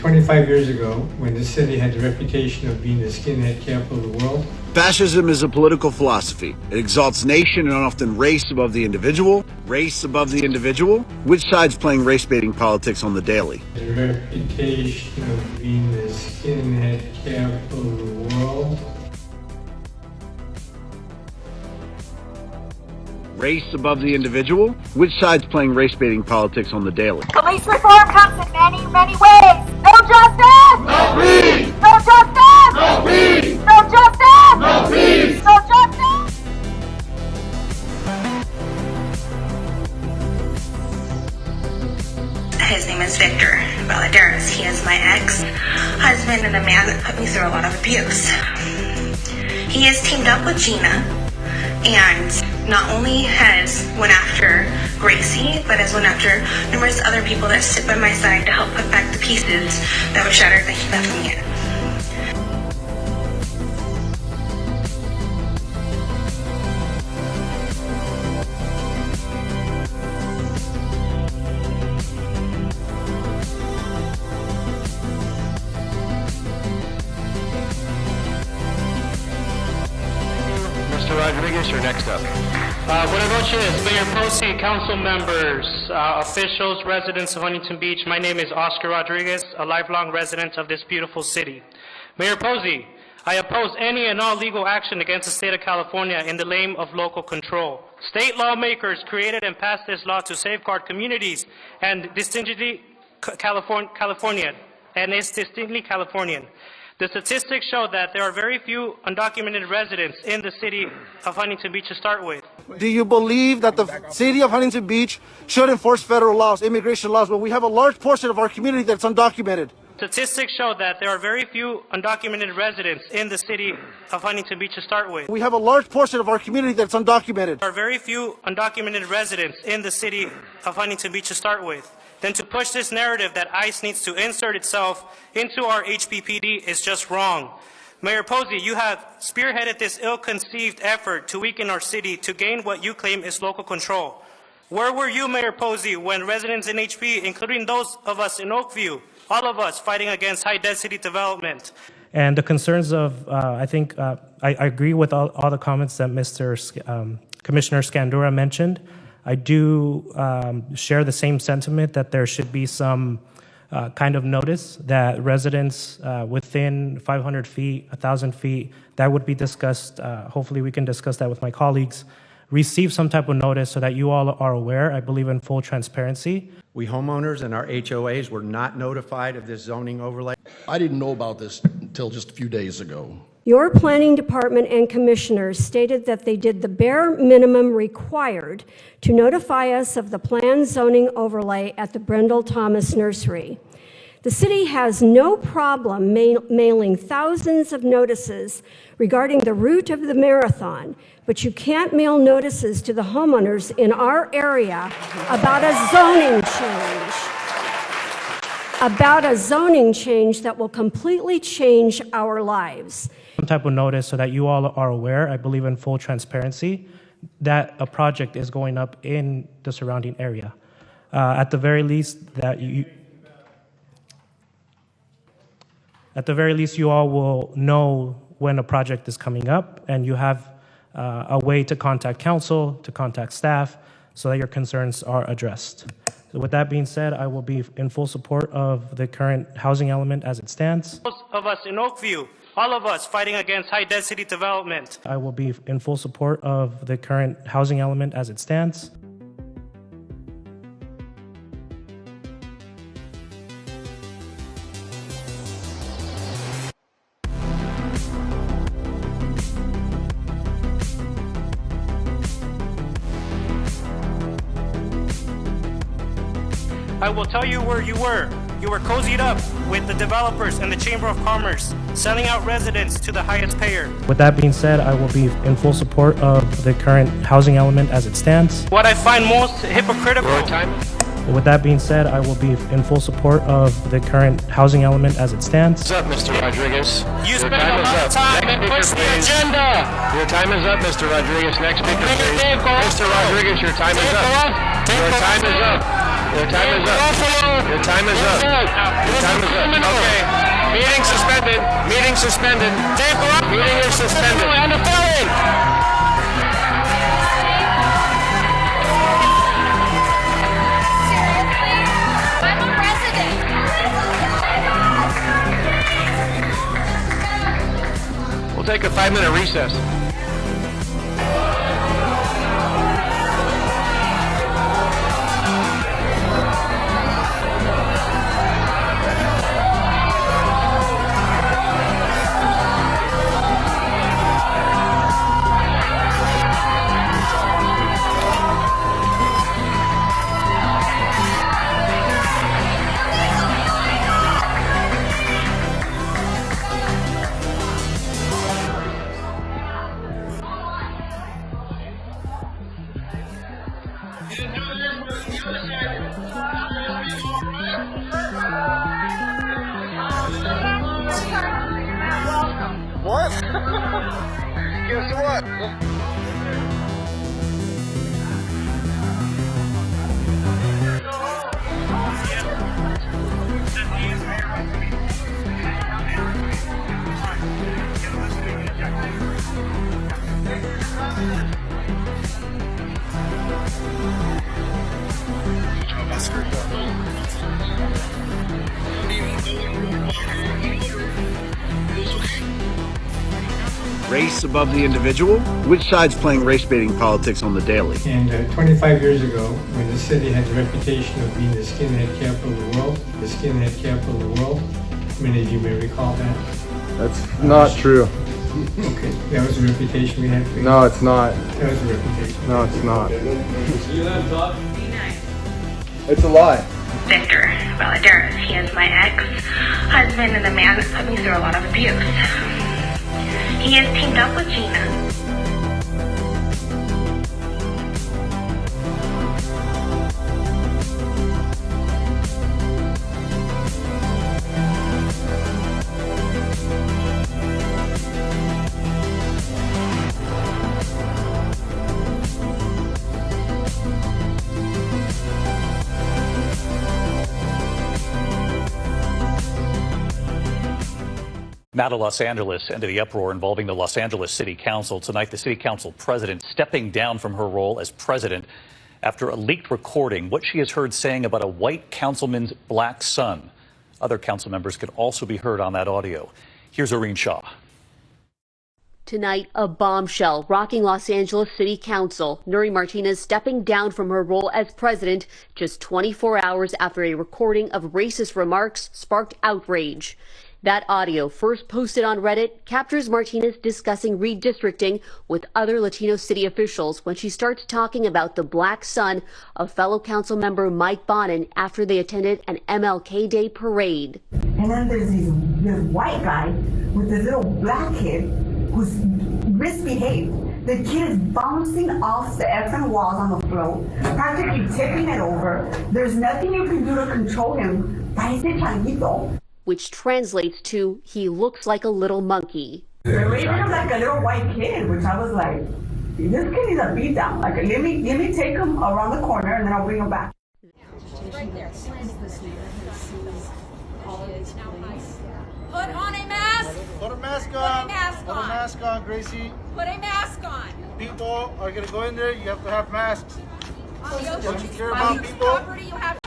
25 years ago, when this city had the reputation of being the skinhead capital of the world. Fascism is a political philosophy. It exalts nation and often race above the individual. Race above the individual? Which side's playing race-baiting politics on the daily? The reputation of being the skinhead capital of the world. Race above the individual? Which side's playing race-baiting politics on the daily? Police reform comes in many, many ways. No justice! No peace! No justice! No peace! No justice! No peace! No justice! His name is Victor Valadares. He is my ex-husband and a man that put me through a lot of abuse. He has teamed up with GINA and not only has went after Gracie, but has went after numerous other people that sit by my side to help put back the pieces that were shattered that he left me in. Mr. Rodriguez, you're next up. What about you is Mayor Posey, council members, officials, residents of Huntington Beach. My name is Oscar Rodriguez, a lifelong resident of this beautiful city. Mayor Posey, I oppose any and all legal action against the state of California in the name of local control. State lawmakers created and passed this law to safeguard communities and distinctly Californian, and it's distinctly Californian. The statistics show that there are very few undocumented residents in the city of Huntington Beach to start with. Do you believe that the city of Huntington Beach should enforce federal laws, immigration laws, when we have a large portion of our community that's undocumented? Statistics show that there are very few undocumented residents in the city of Huntington Beach to start with. We have a large portion of our community that's undocumented. There are very few undocumented residents in the city of Huntington Beach to start with. Then to push this narrative that ICE needs to insert itself into our HPPD is just wrong. Mayor Posey, you have spearheaded this ill-conceived effort to weaken our city to gain what you claim is local control. Where were you, Mayor Posey, when residents in HP, including those of us in Oakview, all of us fighting against high-density development? And the concerns of, I agree with all the comments that Commissioner Scandura mentioned. I do share the same sentiment that there should be some kind of notice that residents within 500 feet, 1,000 feet, that would be discussed. Hopefully we can discuss that with my colleagues. Receive some type of notice so that you all are aware. I believe in full transparency. We homeowners and our HOAs were not notified of this zoning overlay. I didn't know about this until just a few days ago. Your planning department and commissioners stated that they did the bare minimum required to notify us of the planned zoning overlay at the Brendel Thomas Nursery. The city has no problem mailing thousands of notices regarding the route of the marathon, but you can't mail notices to the homeowners in our area about a zoning change. About a zoning change that will completely change our lives. Some type of notice so that you all are aware. I believe in full transparency that a project is going up in the surrounding area. At the very least, you all will know when a project is coming up, and you have a way to contact council, to contact staff, so that your concerns are addressed. So with that being said, I will be in full support of the current housing element as it stands. Most of us in Oakview, all of us fighting against high-density development. I will be in full support of the current housing element as it stands. I will tell you where you were. You were cozied up with the developers and the Chamber of Commerce, selling out residents to the highest payer. With that being said, I will be in full support of the current housing element as it stands. What I find most hypocritical... With that being said, I will be in full support of the current housing element as it stands. What's up, Mr. Rodriguez? You spent a lot of time and pushed the agenda. Your time is up, Mr. Rodriguez. Next speaker, please. Mr. Rodriguez, your time is up. Your time is up. Your time is up. Your time is up. Your time is up. Okay. Meeting suspended. Meeting suspended. Meeting is suspended. On the phone. I'm a resident. We'll take a 5-minute recess. What? Guess what? Race above the individual? Which side's playing race-baiting politics on the daily? And 25 years ago, when the city had the reputation of being the skinhead capital of the world, many of you may recall that. That's not true. Okay, that was the reputation we had. No, it's not. That was the reputation. No, it's not. It's a lie. Victor Valadares. He is my ex-husband and a man that put me through a lot of abuse. He is teamed up with GINA. Now to Los Angeles and to the uproar involving the Los Angeles City Council. Tonight, the City Council president stepping down from her role as president after a leaked recording, what she has heard saying about a white councilman's black son. Other council members could also be heard on that audio. Here's Irene Shaw. Tonight, a bombshell rocking Los Angeles City Council. Nury Martinez stepping down from her role as president just 24 hours after a recording of racist remarks sparked outrage. That audio, first posted on Reddit, captures Martinez discussing redistricting with other Latino city officials when she starts talking about the black son of fellow council member Mike Bonin after they attended an MLK Day parade. And then there's this white guy with this little black kid who's misbehaved. The kid is bouncing off the effing walls on the floor, practically tipping it over. There's nothing you can do to control him. Parece changuito. Which translates to, he looks like a little monkey. They're raising him like a little white kid, which I was like, this kid needs a beat down. Like, let me take him around the corner and then I'll bring him back. Right there. Put on a mask. Put a mask on. Put a mask Put on. a mask on, Gracie. Put a mask on. People are gonna go in there. You have to have masks. On the Don't you care ocean's about people? property, you have.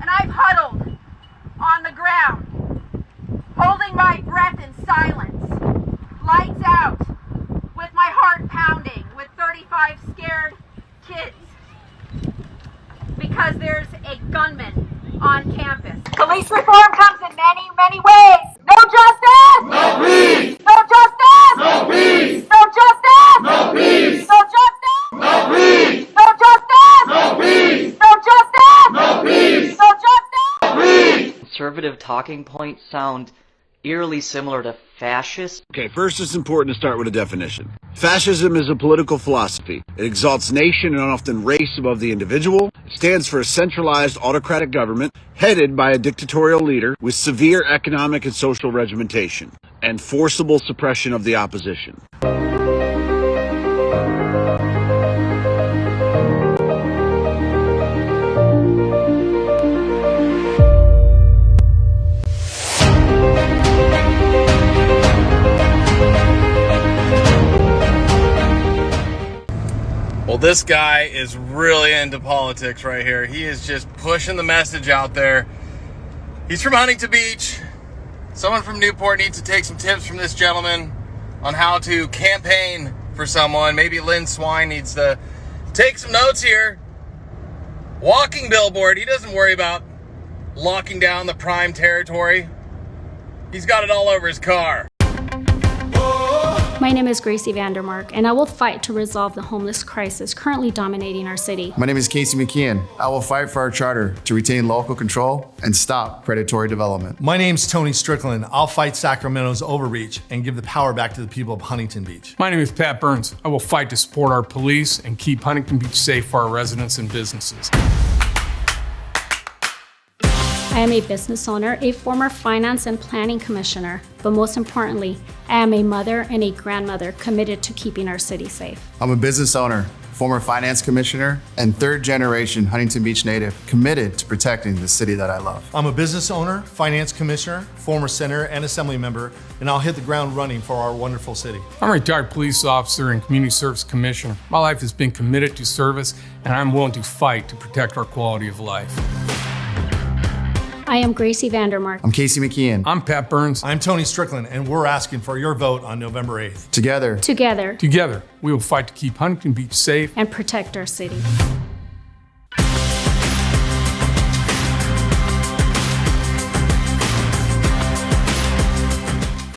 And I've huddled on the ground, holding my breath in silence, lights out, with my heart pounding, with 35 scared kids, because there's a gunman on campus. Police reform comes in many, many ways. No justice! No peace! No justice! No peace! No justice! No peace! No justice! No peace! No justice! No peace! No justice! No peace! No justice! No peace! Conservative talking points sound eerily similar to fascist. Okay, first it's important to start with a definition. Fascism is a political philosophy. It exalts nation and often race above the individual. It stands for a centralized autocratic government headed by a dictatorial leader with severe economic and social regimentation and forcible suppression of the opposition. Well, this guy is really into politics right here. He is just pushing the message out there. He's from Huntington Beach. Someone from Newport needs to take some tips from this gentleman on how to campaign for someone. Maybe Lynn Swine needs to take some notes here. Walking billboard. He doesn't worry about locking down the prime territory. He's got it all over his car. My name is Gracie Vandermark, and I will fight to resolve the homeless crisis currently dominating our city. My name is Casey McKeon. I will fight for our charter to retain local control and stop predatory development. My name's Tony Strickland. I'll fight Sacramento's overreach and give the power back to the people of Huntington Beach. My name is Pat Burns. I will fight to support our police and keep Huntington Beach safe for our residents and businesses. I am a business owner, a former finance and planning commissioner, but most importantly, I am a mother and a grandmother committed to keeping our city safe. I'm a business owner, former finance commissioner, and third-generation Huntington Beach native committed to protecting the city that I love. I'm a business owner, finance commissioner, former senator, and assembly member, and I'll hit the ground running for our wonderful city. I'm a retired police officer and community service commissioner. My life has been committed to service, and I'm willing to fight to protect our quality of life. I am Gracie Vandermark. I'm Casey McKeon. I'm Pat Burns. I'm Tony Strickland, and we're asking for your vote on November 8th. Together, Together, we will fight to keep Huntington Beach safe and protect our city.